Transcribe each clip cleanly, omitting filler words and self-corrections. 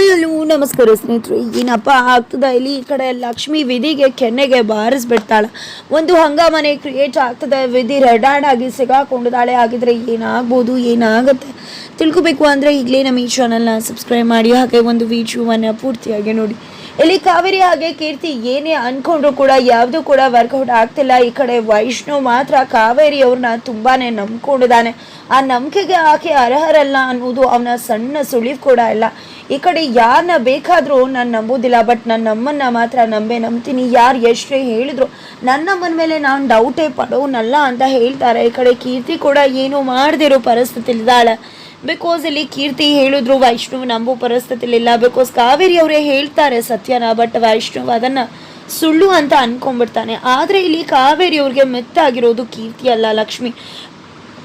Hello ನಮಸ್ಕಾರ ಸ್ನೇಹಿತರೆ. ಏನಪ್ಪ ಆಗ್ತದ ಇಲ್ಲಿ ಈ ಕಡೆ ಲಕ್ಷ್ಮಿ ವಿಧಿಗೆ ಕೆನ್ನೆಗೆ ಬಾರಿಸ್ಬಿಡ್ತಾಳೆ. ಒಂದು ಹಂಗಾಮನೆ ಕ್ರಿಯೇಟ್ ಆಗ್ತದೆ. ವಿಧಿ ರೆಡಾಡಾಗಿ ಸಿಗಾಕೊಂಡಿದ್ದಾಳೆ. ಆಗಿದ್ರೆ ಏನಾಗ್ಬೋದು, ಏನಾಗುತ್ತೆ ತಿಳ್ಕೊಬೇಕು ಅಂದರೆ ಈಗಲೇ ನಮ್ಮ ಈ ಚಾನಲ್ನ ಸಬ್ಸ್ಕ್ರೈಬ್ ಮಾಡಿ, ಹಾಗೆ ಒಂದು ವಿಡಿಯೋವನ್ನು ಪೂರ್ತಿಯಾಗಿ ನೋಡಿ. ಇಲ್ಲಿ ಕಾವೇರಿ ಹಾಗೆ ಕೀರ್ತಿ ಏನೇ ಅನ್ಕೊಂಡ್ರು ಕೂಡ ಯಾವುದು ಕೂಡ ವರ್ಕೌಟ್ ಆಗ್ತಿಲ್ಲ. ಈ ಕಡೆ ವೈಷ್ಣವ್ ಮಾತ್ರ ಕಾವೇರಿ ಅವ್ರನ್ನ ತುಂಬಾನೇ ನಂಬ್ಕೊಂಡಿದ್ದಾನೆ. ಆ ನಂಬಿಕೆಗೆ ಆಕೆ ಅರ್ಹರಲ್ಲ ಅನ್ನೋದು ಅವನ ಸಣ್ಣ ಸುಳಿವು ಕೂಡ ಇಲ್ಲ. ಈ ಕಡೆ ಯಾರನ್ನ ಬೇಕಾದರೂ ನಾನು ನಂಬೋದಿಲ್ಲ, ಬಟ್ ನಮ್ಮನ್ನ ಮಾತ್ರ ನಂಬ್ತೀನಿ. ಯಾರು ಎಷ್ಟೇ ಹೇಳಿದ್ರು ನನ್ನಮ್ಮನ ಮೇಲೆ ನಾನು ಡೌಟೇ ಪಡೋನಲ್ಲ ಅಂತ ಹೇಳ್ತಾರೆ. ಈ ಕಡೆ ಕೀರ್ತಿ ಕೂಡ ಏನು ಮಾಡದಿರೋ ಪರಿಸ್ಥಿತಿಲಿದ್ದಾಳೆ. ಬಿಕಾಸ್ ಇಲ್ಲಿ ಕೀರ್ತಿ ಹೇಳಿದ್ರು ವೈಷ್ಣವ್ ನಂಬೋ ಪರಿಸ್ಥಿತಿಲಿಲ್ಲ. ಬಿಕಾಸ್ ಕಾವೇರಿ ಅವರೇ ಹೇಳ್ತಾರೆ ಸತ್ಯನ, ಬಟ್ ವೈಷ್ಣವ್ ಅದನ್ನು ಸುಳ್ಳು ಅಂತ ಅನ್ಕೊಂಡ್ಬಿಡ್ತಾನೆ. ಆದರೆ ಇಲ್ಲಿ ಕಾವೇರಿ ಅವ್ರಿಗೆ ಮೆತ್ತಾಗಿರೋದು ಕೀರ್ತಿ ಅಲ್ಲ, ಲಕ್ಷ್ಮಿ.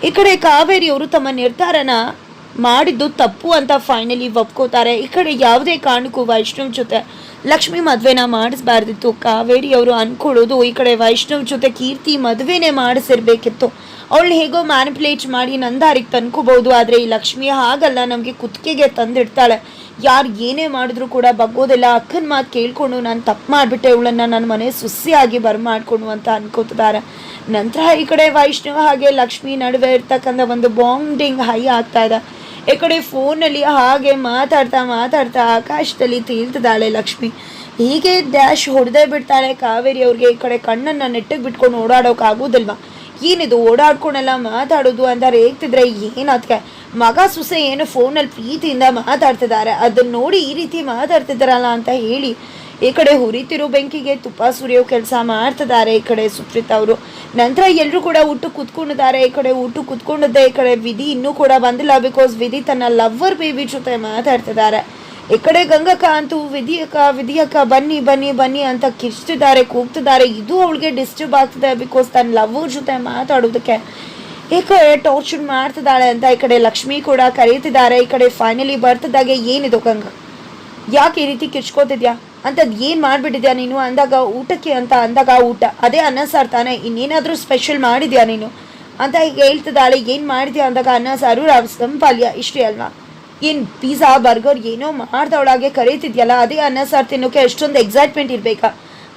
ಈ ಕಡೆ ಕಾವೇರಿ ಅವರು ತಮ್ಮ ನಿರ್ಧಾರನ ಮಾಡಿದ್ದು ತಪ್ಪು ಅಂತ ಫೈನಲಿ ಒಪ್ಕೋತಾರೆ. ಈ ಕಡೆ ಯಾವುದೇ ಕಾರಣಕ್ಕೂ ವೈಷ್ಣವ್ ಜೊತೆ ಲಕ್ಷ್ಮಿ ಮದುವೆನ ಮಾಡಿಸ್ಬಾರ್ದಿತ್ತು. ಕಾವೇರಿ ಅವರು ಅನ್ಕೊಳ್ಳೋದು ಈ ಕಡೆ ವೈಷ್ಣವ್ ಜೊತೆ ಕೀರ್ತಿ ಮದುವೆನೇ ಮಾಡಿಸಿರ್ಬೇಕಿತ್ತು. ಅವಳು ಹೇಗೋ ಮ್ಯಾನಿಪುಲೇಟ್ ಮಾಡಿ ನಂದಾರಿಗೆ ತಂದ್ಕೋಬಹುದು. ಆದರೆ ಈ ಲಕ್ಷ್ಮಿ ಹಾಗಲ್ಲ, ನಮಗೆ ಕುತ್ತಿಗೆಗೆ ತಂದಿಡ್ತಾಳೆ. ಯಾರು ಏನೇ ಮಾಡಿದ್ರು ಕೂಡ ಬಗ್ಗೋದಿಲ್ಲ. ಅಕ್ಕನ ಮಾತು ಕೇಳ್ಕೊಂಡು ನಾನು ತಪ್ಪು ಮಾಡಿಬಿಟ್ಟೆ, ಇವಳನ್ನು ನನ್ನ ಮನೆ ಸುಸ್ಸಿಯಾಗಿ ಬರ್ಮಾಡ್ಕೊಂಡು ಅಂತ ಅನ್ಕೋತಿದ್ದಾರೆ. ನಂತರ ಈ ಕಡೆ ವೈಷ್ಣವ ಹಾಗೆ ಲಕ್ಷ್ಮಿ ನಡುವೆ ಇರ್ತಕ್ಕಂಥ ಒಂದು ಬಾಂಡಿಂಗ್ ಹೈ ಆಗ್ತಾ ಇದೆ. ಈ ಕಡೆ ಫೋನಲ್ಲಿ ಹಾಗೆ ಮಾತಾಡ್ತಾ ಆಕಾಶದಲ್ಲಿ ತೇಲ್ತಿದ್ದಾಳೆ ಲಕ್ಷ್ಮಿ. ಹೀಗೆ ಡ್ಯಾಶ್ ಹೊಡೆದೇ ಬಿಡ್ತಾಳೆ ಕಾವೇರಿ ಅವ್ರಿಗೆ. ಈ ಕಡೆ ಕಣ್ಣನ್ನು ನೆಟ್ಟಿಗೆ ಬಿಟ್ಕೊಂಡು ಓಡಾಡೋಕ್ಕಾಗೋದಿಲ್ವಾ? ಏನಿದು ಓಡಾಡ್ಕೊಂಡೆಲ್ಲ ಮಾತಾಡೋದು ಅಂತ ರೇಗ್ತಿದ್ರೆ ಏನದಕ್ಕೆ? ಮಗ ಸೊಸೆ ಏನು ಫೋನಲ್ಲಿ ಪ್ರೀತಿಯಿಂದ ಮಾತಾಡ್ತಿದ್ದಾರೆ, ಅದನ್ನ ನೋಡಿ ಈ ರೀತಿ ಮಾತಾಡ್ತಿದ್ದಾರಲ್ಲ ಅಂತ ಹೇಳಿ ಈ ಕಡೆ ಹುರಿತಿರೋ ಬೆಂಕಿಗೆ ತುಪ್ಪ ಸುರಿಯೋ ಕೆಲಸ ಮಾಡ್ತಿದ್ದಾರೆ ಈ ಕಡೆ ಸುಪ್ರೀತಾ ಅವರು. ನಂತರ ಎಲ್ಲರೂ ಕೂಡ ಊಟ ಕುತ್ಕೊಂಡಿದ್ದಾರೆ. ಈ ಕಡೆ ಊಟ ಕುತ್ಕೊಂಡಿದ್ದೆ. ಈ ಕಡೆ ವಿಧಿ ಇನ್ನೂ ಕೂಡ ಬಂದಿಲ್ಲ. ಬಿಕಾಸ್ ವಿಧಿ ತನ್ನ ಲವ್ವರ್ ಬೇಬಿ ಜೊತೆ ಮಾತಾಡ್ತಿದ್ದಾರೆ. ಈ ಕಡೆ ಗಂಗಕ್ಕ ಅಂತೂ ವಿಧಿಯಕ್ಕ ಬನ್ನಿ ಅಂತ ಕಿರ್ಚ್ತಿದ್ದಾರೆ, ಕೂಗ್ತಿದ್ದಾರೆ. ಇದು ಅವಳಿಗೆ ಡಿಸ್ಟರ್ಬ್ ಆಗ್ತಿದೆ. ಬಿಕಾಸ್ ತನ್ನ ಲವ್ವರ್ ಜೊತೆ ಮಾತಾಡೋದಕ್ಕೆ ಈ ಕಡೆ ಟಾರ್ಚರ್ ಮಾಡ್ತಿದ್ದಾಳೆ ಅಂತ ಈ ಕಡೆ ಲಕ್ಷ್ಮಿ ಕೂಡ ಕರೀತಿದ್ದಾರೆ. ಈ ಕಡೆ ಫೈನಲಿ ಬರ್ತಿದ್ದಾಗೆ ಏನಿದು ಗಂಗ, ಯಾಕೆ ಈ ರೀತಿ ಕಿರ್ಚ್ಕೋತಿದ್ಯಾ ಅಂತದ್ದು ಏನು ಮಾಡಿಬಿಟ್ಟಿದ್ಯಾ ನೀನು ಅಂದಾಗ, ಊಟಕ್ಕೆ ಅಂತ ಅಂದಾಗ ಊಟ ಅದೇ ಅನ್ನ ಸಾರು ತಾನೆ, ಇನ್ನೇನಾದರೂ ಸ್ಪೆಷಲ್ ಮಾಡಿದ್ಯಾ ನೀನು ಅಂತ ಹೇಳ್ತಿದ್ದಾಳೆ. ಏನು ಮಾಡಿದ್ಯಾ ಅಂದಾಗ ಅನ್ನ ಸಾರು ಸಂಪಾಲ್ಯ ಇಷ್ಟೇ ಅಲ್ವಾ, ಏನು ಪಿಜ್ಜಾ ಬರ್ಗರ್ ಏನೋ ಮಾಡ್ದವಳಾಗೆ ಕರೀತಿದ್ಯಲ್ಲ, ಅದೇ ಅನ್ನ ಸಾರು ತಿನ್ನೋಕೆ ಎಷ್ಟೊಂದು ಎಕ್ಸೈಟ್ಮೆಂಟ್ ಇರಬೇಕಾ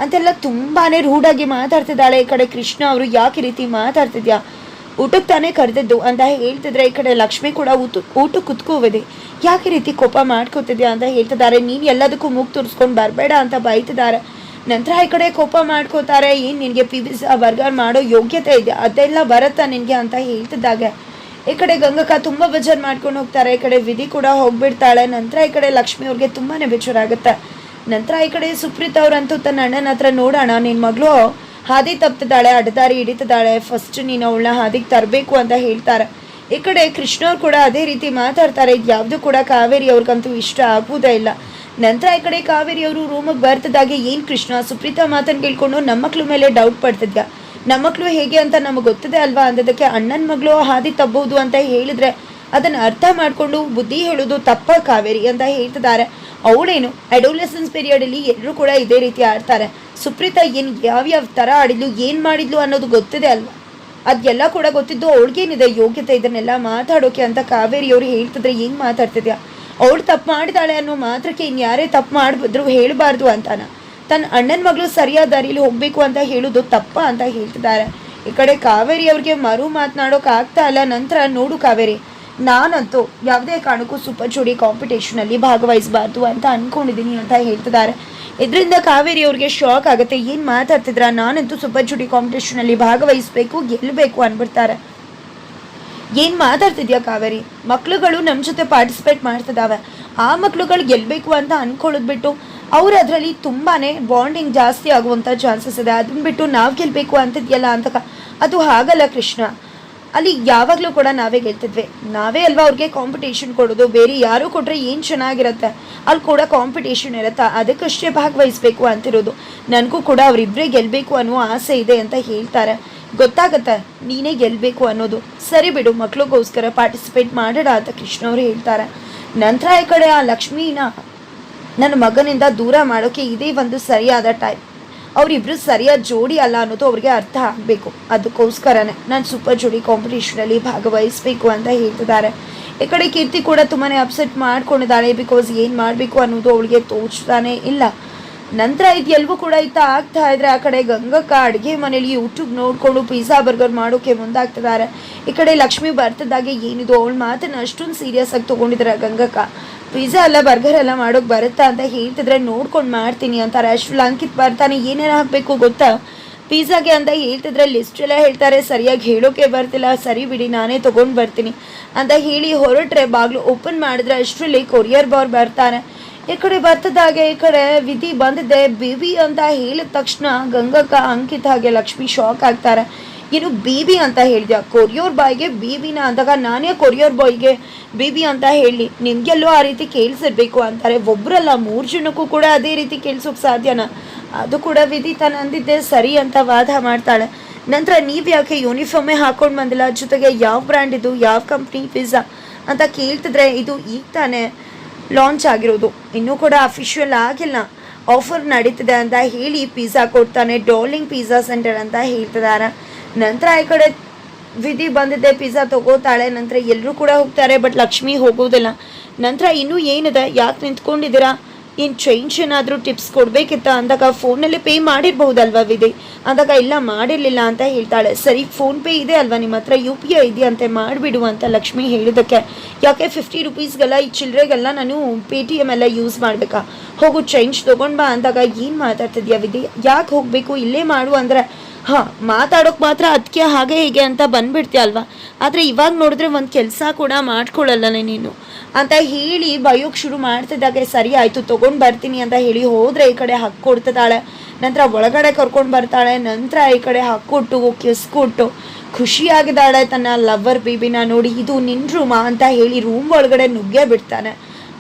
ಅಂತೆಲ್ಲ ತುಂಬಾ ರೂಢಾಗಿ ಮಾತಾಡ್ತಿದ್ದಾಳೆ. ಈ ಕಡೆ ಕೃಷ್ಣ ಅವರು ಯಾಕೆ ಈ ರೀತಿ ಮಾತಾಡ್ತಿದ್ಯಾ, ಊಟಕ್ಕೆ ತಾನೇ ಕರೆದಿದ್ದು ಅಂತ ಹೇಳ್ತಿದ್ರೆ ಈ ಕಡೆ ಲಕ್ಷ್ಮಿ ಕೂಡ ಊಟ ಕುತ್ಕೋವಿದೆ, ಯಾಕೆ ರೀತಿ ಕೋಪ ಮಾಡ್ಕೋತಿದ್ಯಾ ಅಂತ ಹೇಳ್ತಿದ್ದಾರೆ. ನೀನು ಎಲ್ಲದಕ್ಕೂ ಮೂಗು ತುರ್ಸ್ಕೊಂಡು ಬರಬೇಡ ಅಂತ ಬೈತಿದ್ದಾರೆ. ನಂತರ ಈ ಕಡೆ ಕೋಪ ಮಾಡ್ಕೋತಾರೆ. ಏನು ನಿನಗೆ ಪಿಜ್ಜಾ ಬರ್ಗರ್ ಮಾಡೋ ಯೋಗ್ಯತೆ ಇದೆ, ಅದೆಲ್ಲ ಬರುತ್ತಾ ನಿನಗೆ ಅಂತ ಹೇಳ್ತಿದ್ದಾಗೆ ಈ ಕಡೆ ಗಂಗಕ್ಕ ತುಂಬ ಬೇಜಾರು ಮಾಡ್ಕೊಂಡು ಹೋಗ್ತಾರೆ. ಈ ಕಡೆ ವಿಧಿ ಕೂಡ ಹೋಗ್ಬಿಡ್ತಾಳೆ. ನಂತರ ಈ ಕಡೆ ಲಕ್ಷ್ಮಿ ಅವ್ರಿಗೆ ತುಂಬಾ ಬೇಜಾರಾಗುತ್ತೆ. ನಂತರ ಈ ಕಡೆ ಸುಪ್ರೀತಾ ಅವ್ರಂತೂ ತನ್ನ ಅಣ್ಣನ ಹತ್ರ, ನೋಡೋಣ ನಿನ್ನ ಮಗಳು ಹಾದಿ ತಪ್ತಿದ್ದಾಳೆ, ಅಡ್ಡದಾರಿ ಹಿಡಿತಿದ್ದಾಳೆ, ಫಸ್ಟ್ ನೀನು ಅವಳನ್ನ ಹಾದಿಗೆ ತರಬೇಕು ಅಂತ ಹೇಳ್ತಾರೆ. ಈ ಕಡೆ ಕೃಷ್ಣವ್ರು ಕೂಡ ಅದೇ ರೀತಿ ಮಾತಾಡ್ತಾರೆ. ಇದು ಯಾವುದು ಕೂಡ ಕಾವೇರಿ ಅವ್ರಿಗಂತೂ ಇಷ್ಟ ಆಗುವುದೇ ಇಲ್ಲ. ನಂತರ ಈ ಕಡೆ ಕಾವೇರಿ ಅವರು ರೂಮಿಗೆ ಬರ್ತಿದ್ದಾಗೆ, ಏನು ಕೃಷ್ಣ ಸುಪ್ರೀತಾ ಮಾತನ್ನು ಕೇಳ್ಕೊಂಡು ನಮ್ಮ ಮಕ್ಳ ಮೇಲೆ ಡೌಟ್ ಪಡ್ತಿದ್ಯಾ, ನಮ್ಮ ಮಕ್ಕಳು ಹೇಗೆ ಅಂತ ನಮಗೆ ಗೊತ್ತಿದೆ ಅಲ್ವಾ ಅಂದದಕ್ಕೆ ಅಣ್ಣನ ಮಗಳು ಹಾದಿ ತಪ್ಪಬಹುದು ಅಂತ ಹೇಳಿದ್ರೆ ಅದನ್ನು ಅರ್ಥ ಮಾಡಿಕೊಂಡು ಬುದ್ಧಿ ಹೇಳೋದು ತಪ್ಪ ಕಾವೇರಿ ಅಂತ ಹೇಳ್ತಿದ್ದಾರೆ. ಅವಳೇನು ಅಡೋಲೆಸೆನ್ಸ್ ಪೀರಿಯಡಲ್ಲಿ ಎಲ್ಲರೂ ಕೂಡ ಇದೇ ರೀತಿ ಆಡ್ತಾರೆ. ಸುಪ್ರೀತಾ ಏನು ಯಾವ್ಯಾವ ಥರ ಆಡಿದ್ಲು, ಏನು ಮಾಡಿದ್ಲು ಅನ್ನೋದು ಗೊತ್ತಿದೆ ಅಲ್ವಾ, ಅದೆಲ್ಲ ಕೂಡ ಗೊತ್ತಿದ್ದು ಅವಳಿಗೇನಿದೆ ಯೋಗ್ಯತೆ ಇದನ್ನೆಲ್ಲ ಮಾತಾಡೋಕೆ ಅಂತ ಕಾವೇರಿ ಅವರು ಹೇಳ್ತಿದ್ರೆ ಏನು ಮಾತಾಡ್ತಿದ್ಯಾ, ಅವಳು ತಪ್ಪು ಮಾಡಿದಾಳೆ ಅನ್ನೋ ಮಾತ್ರಕ್ಕೆ ಇನ್ಯಾರೇ ತಪ್ಪು ಮಾಡಿದ್ರು ಹೇಳಬಾರ್ದು ಅಂತಾನ, ತನ್ನ ಅಣ್ಣನ ಮಗಳು ಸರಿಯಾದ ದಾರಿಯಲ್ಲಿ ಹೋಗಬೇಕು ಅಂತ ಹೇಳೋದು ತಪ್ಪ ಅಂತ ಹೇಳ್ತಿದ್ದಾರೆ. ಈ ಕಡೆ ಕಾವೇರಿ ಅವ್ರಿಗೆ ಮಾತನಾಡೋಕೆ ಆಗ್ತಾ ಇಲ್ಲ. ನಂತರ ನೋಡು ಕಾವೇರಿ, ನಾನಂತೂ ಯಾವುದೇ ಕಾರಣಕ್ಕೂ ಸೂಪರ್ ಜೋಡಿ ಕಾಂಪಿಟೇಷನಲ್ಲಿ ಭಾಗವಹಿಸಬಾರ್ದು ಅಂತ ಅಂದ್ಕೊಂಡಿದ್ದೀನಿ ಅಂತ ಹೇಳ್ತಿದ್ದಾರೆ. ಇದರಿಂದ ಕಾವೇರಿ ಅವ್ರಿಗೆ ಶಾಕ್ ಆಗುತ್ತೆ. ಏನು ಮಾತಾಡ್ತಿದ್ರ, ನಾನಂತೂ ಸೂಪರ್ ಜೋಡಿ ಕಾಂಪಿಟೇಷನಲ್ಲಿ ಭಾಗವಹಿಸಬೇಕು, ಗೆಲ್ಲಬೇಕು ಅಂದ್ಬಿಡ್ತಾರೆ. ಏನು ಮಾತಾಡ್ತಿದ್ಯಾ ಕಾವೇರಿ, ಮಕ್ಳುಗಳು ನಮ್ಮ ಜೊತೆ ಪಾರ್ಟಿಸಿಪೇಟ್ ಮಾಡ್ತಿದ್ದಾವೆ, ಆ ಮಕ್ಳುಗಳು ಗೆಲ್ಲಬೇಕು ಅಂತ ಅಂದ್ಕೊಳ್ಳೋದು ಬಿಟ್ಟು ಅವ್ರು ಅದರಲ್ಲಿ ತುಂಬಾ ಬಾಂಡಿಂಗ್ ಜಾಸ್ತಿ ಆಗುವಂಥ ಚಾನ್ಸಸ್ ಇದೆ. ಅದನ್ನ ಬಿಟ್ಟು ನಾವು ಗೆಲ್ಲಬೇಕು ಅಂತಿದ್ಯಲ್ಲ ಅಂತ ಅದು ಹಾಗಲ್ಲ ಕೃಷ್ಣ. ಅಲ್ಲಿ ಯಾವಾಗಲೂ ಕೂಡ ನಾವೇ ಗೆಲ್ತಿದ್ವಿ, ನಾವೇ ಅಲ್ವಾ ಅವ್ರಿಗೆ ಕಾಂಪಿಟೇಷನ್ ಕೊಡೋದು, ಬೇರೆ ಯಾರು ಕೊಟ್ಟರೆ ಏನು ಚೆನ್ನಾಗಿರುತ್ತೆ, ಅಲ್ಲಿ ಕೂಡ ಕಾಂಪಿಟೇಷನ್ ಇರುತ್ತಾ, ಅದಕ್ಕಷ್ಟೇ ಭಾಗವಹಿಸಬೇಕು ಅಂತಿರೋದು. ನನಗೂ ಕೂಡ ಅವರಿಬ್ಬರೇ ಗೆಲ್ಲಬೇಕು ಅನ್ನೋ ಆಸೆ ಇದೆ ಅಂತ ಹೇಳ್ತಾರೆ. ಗೊತ್ತಾಗತ್ತೆ ನೀನೇ ಗೆಲ್ಲಬೇಕು ಅನ್ನೋದು, ಸರಿ ಬಿಡು ಮಕ್ಳಿಗೋಸ್ಕರ ಪಾರ್ಟಿಸಿಪೇಟ್ ಮಾಡೋಣ ಅಂತ ಕೃಷ್ಣ ಅವರು ಹೇಳ್ತಾರೆ. ನಂತರ ಈ ಕಡೆ ಆ ಲಕ್ಷ್ಮೀನ ನನ್ನ ಮಗನಿಂದ ದೂರ ಮಾಡೋಕ್ಕೆ ಇದೇ ಒಂದು ಸರಿಯಾದ ಟೈಮ್, ಅವರಿಬ್ಬರು ಸರಿಯಾದ ಜೋಡಿ ಅಲ್ಲ ಅನ್ನೋದು ಅವ್ರಿಗೆ ಅರ್ಥ ಆಗಬೇಕು. ಅದಕ್ಕೋಸ್ಕರನೇ ನಾನು ಸೂಪರ್ ಜೋಡಿ ಕಾಂಪಿಟೇಷನಲ್ಲಿ ಭಾಗವಹಿಸಬೇಕು ಅಂತ ಹೇಳ್ತಿದ್ದಾರೆ. ಈ ಕಡೆ ಕೀರ್ತಿ ಕೂಡ ತುಂಬಾ ಅಪ್ಸೆಟ್ ಮಾಡ್ಕೊಂಡಿದ್ದಾಳೆ. ಬಿಕಾಸ್ ಏನು ಮಾಡಬೇಕು ಅನ್ನೋದು ಅವಳಿಗೆ ತೋಚ್ತಾನೆ ಇಲ್ಲ. ನಂತರ ಇದೆಲ್ಲವೂ ಕೂಡ ಆಗ್ತಾ ಇದ್ರೆ ಆ ಕಡೆ ಗಂಗಕ್ಕ ಅಡುಗೆ ಮನೇಲಿ ಯೂಟ್ಯೂಬ್ ನೋಡಿಕೊಂಡು ಪಿಜ್ಜಾ ಬರ್ಗರ್ ಮಾಡೋಕ್ಕೆ ಮುಂದಾಗ್ತಿದ್ದಾರೆ. ಈ ಕಡೆ ಲಕ್ಷ್ಮಿ ಬರ್ತದಾಗೆ ಏನಿದು ಅವಳ ಮಾತನ್ನು ಅಷ್ಟೊಂದು ಸೀರಿಯಸ್ ಆಗಿ ತೊಗೊಂಡಿದ್ದಾರೆ ಗಂಗಕ್ಕ. ಪಿಜ್ಜಾ ಎಲ್ಲ ಬರ್ಗರ್ ಎಲ್ಲ ಮಾಡೋಕ್ಕೆ ಬರುತ್ತಾ ಅಂತ ಹೇಳ್ತಿದ್ರೆ ನೋಡ್ಕೊಂಡು ಮಾಡ್ತೀನಿ ಅಂತಾರೆ. ಅಷ್ಟು ಅಂಕಿತ್ ಬರ್ತಾನೆ, ಏನೇನು ಹಾಕಬೇಕು ಗೊತ್ತಾ ಪಿಜ್ಜಾಗೆ ಅಂತ ಹೇಳ್ತಿದ್ರೆ ಲಿಸ್ಟ್ ಎಲ್ಲ ಹೇಳ್ತಾರೆ. ಸರಿಯಾಗಿ ಹೇಳೋಕೆ ಬರ್ತಿಲ್ಲ. ಸರಿ ಬಿಡಿ ನಾನೇ ತೊಗೊಂಡು ಬರ್ತೀನಿ ಅಂತ ಹೇಳಿ ಹೊರಟ್ರೆ ಬಾಗಿಲು ಓಪನ್ ಮಾಡಿದ್ರೆ ಅಷ್ಟರಲ್ಲಿ ಕೊರಿಯರ್ ಬಾಯ್ ಬರ್ತಾನೆ. ಈ ಕಡೆ ಬರ್ತದಾಗೆ ಈ ಕಡೆ ವಿಧಿ ಬಂದಿದೆ ಬೇಬಿ ಅಂತ ಹೇಳಿದ ತಕ್ಷಣ ಗಂಗಕ್ಕ ಅಂಕಿತ್ ಹಾಗೆ ಲಕ್ಷ್ಮಿ ಶಾಕ್ ಆಗ್ತಾರೆ. ಏನು ಬೇಬಿ ಅಂತ ಹೇಳಿದ್ಯಾ? ಕೊರಿಯರ್ ಬಾಯ್ಗೆ ಬೇಬಿನ ಅಂದಾಗ ನಾನೇ ಕೊರಿಯರ್ ಬಾಯ್ಗೆ ಬೇಬಿ ಅಂತ ಹೇಳಿ ನಿಮಗೆಲ್ಲೋ ಆ ರೀತಿ ಕೇಳಿಸಿರ್ಬೇಕು ಅಂತಾರೆ. ಒಬ್ಬರಲ್ಲ 3 ಜನಕ್ಕೂ ಕೂಡ ಅದೇ ರೀತಿ ಕೇಳಿಸೋಕೆ ಸಾಧ್ಯನಾ? ಅದು ಕೂಡ ವಿಧಿ ತಾನು ಅಂದಿದ್ದೆ ಸರಿ ಅಂತ ವಾದ ಮಾಡ್ತಾಳೆ. ನಂತರ ನೀವು ಯಾಕೆ ಯೂನಿಫಾರ್ಮೇ ಹಾಕೊಂಡು ಬಂದಿಲ್ಲ, ಜೊತೆಗೆ ಯಾವ ಬ್ರ್ಯಾಂಡ್ ಇದು, ಯಾವ ಕಂಪ್ನಿ ಪಿಜ್ಜಾ ಅಂತ ಕೇಳ್ತಿದ್ರೆ ಇದು ಈಗ ತಾನೇ ಲಾಂಚ್ ಆಗಿರೋದು, ಇನ್ನೂ ಕೂಡ ಅಫಿಷಿಯಲ್ ಆಗಿಲ್ಲ, ಆಫರ್ ನಡೀತಿದೆ ಅಂತ ಹೇಳಿ ಪಿಜ್ಜಾ ಕೊಡ್ತಾನೆ. ಡಾರ್ಲಿಂಗ್ ಪಿಜ್ಜಾ ಸೆಂಟರ್ ಅಂತ ಹೇಳ್ತಿದ್ದಾರೆ. ನಂತರ ಈ ಕಡೆ ವಿಧಿ ಬಂದಿದ್ದೆ ಪಿಜ್ಜಾ ತಗೋತಾಳೆ. ನಂತರ ಎಲ್ಲರೂ ಕೂಡ ಹೋಗ್ತಾರೆ, ಬಟ್ ಲಕ್ಷ್ಮಿ ಹೋಗೋದಿಲ್ಲ. ನಂತರ ಇನ್ನೂ ಏನಿದೆ, ಯಾಕೆ ನಿಂತ್ಕೊಂಡಿದ್ದೀರಾ, ಏನು ಚೇಂಜ್ ಏನಾದರೂ ಟಿಪ್ಸ್ ಕೊಡಬೇಕಿತ್ತ ಅಂದಾಗ ಫೋನಲ್ಲಿ ಪೇ ಮಾಡಿರ್ಬಹುದಲ್ವಾ ವಿಧಿ ಅಂದಾಗ ಇಲ್ಲ ಮಾಡಿರಲಿಲ್ಲ ಅಂತ ಹೇಳ್ತಾಳೆ. ಸರಿ ಫೋನ್ಪೇ ಇದೆ ಅಲ್ವಾ ನಿಮ್ಮ ಹತ್ರ, UPI ಇದೆಯಂತೆ ಮಾಡಿಬಿಡು ಅಂತ ಲಕ್ಷ್ಮಿ ಹೇಳಿದ್ದಕ್ಕೆ ಯಾಕೆ 50 ರೂಪೀಸ್ಗೆಲ್ಲ ಈ ಚಿಲ್ಲರೆಗೆಲ್ಲ ನಾನು Paytm ಎಲ್ಲ ಯೂಸ್ ಮಾಡಬೇಕಾ, ಹೋಗು ಚೇಂಜ್ ತೊಗೊಂಡು ಬಾ ಅಂದಾಗ ಏನು ಮಾತಾಡ್ತಿದ್ಯಾ ವಿಧಿ, ಯಾಕೆ ಹೋಗಬೇಕು ಇಲ್ಲೇ ಮಾಡು ಅಂದರೆ ಹಾಂ ಮಾತಾಡೋಕೆ ಮಾತ್ರ ಅದಕ್ಕೆ ಹಾಗೆ ಹೀಗೆ ಅಂತ ಬಂದುಬಿಡ್ತೀಯ ಅಲ್ವಾ, ಆದರೆ ಇವಾಗ ನೋಡಿದ್ರೆ ಒಂದು ಕೆಲಸ ಕೂಡ ಮಾಡ್ಕೊಳ್ಳಲ್ಲ ನೀನು ಅಂತ ಹೇಳಿ ಬಯೋಕ್ಕೆ ಶುರು ಮಾಡ್ತಿದ್ದಾಗೆ ಸರಿ ಆಯಿತು ತೊಗೊಂಡು ಬರ್ತೀನಿ ಅಂತ ಹೇಳಿ ಹೋದರೆ ಈ ಕಡೆ ಹಕ್ಕು ಕೊಡ್ತಿದ್ದಾಳೆ. ನಂತರ ಒಳಗಡೆ ಕರ್ಕೊಂಡು ಬರ್ತಾಳೆ. ನಂತರ ಈ ಕಡೆ ಹಕ್ಕೊಟ್ಟು ಕಿಸ್ ಕೊಟ್ಟು ಖುಷಿಯಾಗಿದ್ದಾಳೆ ತನ್ನ ಲವ್ವರ್ ಬೇಬಿನ ನೋಡಿ. ಇದು ನಿನ್ನ ರೂಮಾ ಅಂತ ಹೇಳಿ ರೂಮ್ ಒಳಗಡೆ ನುಗ್ಗೇ ಬಿಡ್ತಾನೆ.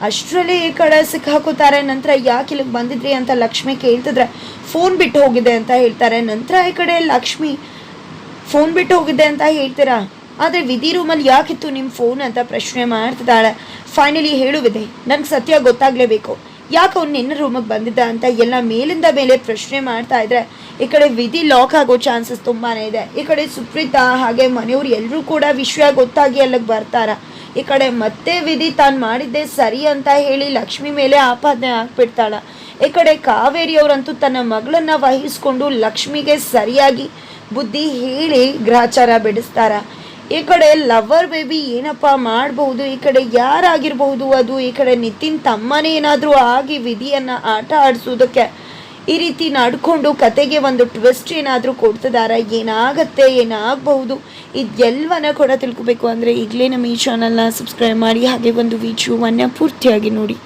ಅಷ್ಟರಲ್ಲಿ ಈ ಕಡೆ ಸಿಕ್ಕಾಕೋತಾರೆ. ನಂತರ ಯಾಕೆ ಇಲ್ಲಿಗೆ ಬಂದಿದ್ರಿ ಅಂತ ಲಕ್ಷ್ಮಿ ಕೇಳ್ತಿದ್ರೆ ಫೋನ್ ಬಿಟ್ಟು ಹೋಗಿದೆ ಅಂತ ಹೇಳ್ತಾರೆ. ನಂತರ ಈ ಕಡೆ ಲಕ್ಷ್ಮಿ ಫೋನ್ ಬಿಟ್ಟು ಹೋಗಿದೆ ಅಂತ ಹೇಳ್ತೀರಾ, ಆದರೆ ವಿಧಿ ರೂಮಲ್ಲಿ ಯಾಕಿತ್ತು ನಿಮ್ಮ ಫೋನ್ ಅಂತ ಪ್ರಶ್ನೆ ಮಾಡ್ತಿದ್ದಾಳೆ. ಫೈನಲಿ ಹೇಳುವಿದೆ, ನನಗೆ ಸತ್ಯ ಗೊತ್ತಾಗಲೇಬೇಕು, ಯಾಕೆ ಅವ್ನು ನಿನ್ನ ರೂಮಿಗೆ ಬಂದಿದ್ದ ಅಂತ ಎಲ್ಲ ಮೇಲಿಂದ ಮೇಲೆ ಪ್ರಶ್ನೆ ಮಾಡ್ತಾ ಇದ್ರೆ ಈ ಕಡೆ ವಿಧಿ ಲಾಕ್ ಆಗೋ ಚಾನ್ಸಸ್ ತುಂಬಾ ಇದೆ. ಈ ಕಡೆ ಸುಪ್ರೀತಾ ಹಾಗೆ ಮನೆಯವ್ರು ಎಲ್ಲರೂ ಕೂಡ ವಿಷಯ ಗೊತ್ತಾಗಿ ಅಲ್ಲಿಗೆ ಬರ್ತಾರ. ಈ ಕಡೆ ಮತ್ತೆ ವಿಧಿ ತಾನು ಮಾಡಿದ್ದೆ ಸರಿ ಅಂತ ಹೇಳಿ ಲಕ್ಷ್ಮಿ ಮೇಲೆ ಆಪಾದನೆ ಹಾಕ್ಬಿಡ್ತಾಳ. ಈ ಕಡೆ ಕಾವೇರಿಯವರಂತೂ ತನ್ನ ಮಗಳನ್ನ ವಹಿಸ್ಕೊಂಡು ಲಕ್ಷ್ಮಿಗೆ ಸರಿಯಾಗಿ ಬುದ್ಧಿ ಹೇಳಿ ಗ್ರಹಚಾರ ಬಿಡಿಸ್ತಾರ. ಈ ಕಡೆ ಲವರ್ ಬೇಬಿ ಏನಪ್ಪ ಮಾಡಬಹುದು, ಈ ಕಡೆ ಯಾರಾಗಿರ್ಬಹುದು ಅದು, ಈ ಕಡೆ ನಿತಿನ್ ತಮ್ಮನೇ ಏನಾದರೂ ಆಗಿ ವಿಧಿಯನ್ನು ಆಟ ಆಡಿಸೋದಕ್ಕೆ ಈ ರೀತಿ ನಡ್ಕೊಂಡು ಕತೆಗೆ ಒಂದು ಟ್ವಿಸ್ಟ್ ಏನಾದರೂ ಕೊಡ್ತಿದ್ದಾರೆ. ಏನಾಗತ್ತೆ ಏನಾಗಬಹುದು ಇದೆಲ್ಲವನ್ನ ಕೂಡ ತಿಳ್ಕೊಬೇಕು ಅಂದರೆ ಈಗಲೇ ನಮ್ಮ ಈ ಚಾನಲ್ನ ಸಬ್ಸ್ಕ್ರೈಬ್ ಮಾಡಿ ಹಾಗೆ ಒಂದು ವಿಡಿಯೋವನ್ನು ಪೂರ್ತಿಯಾಗಿ ನೋಡಿ.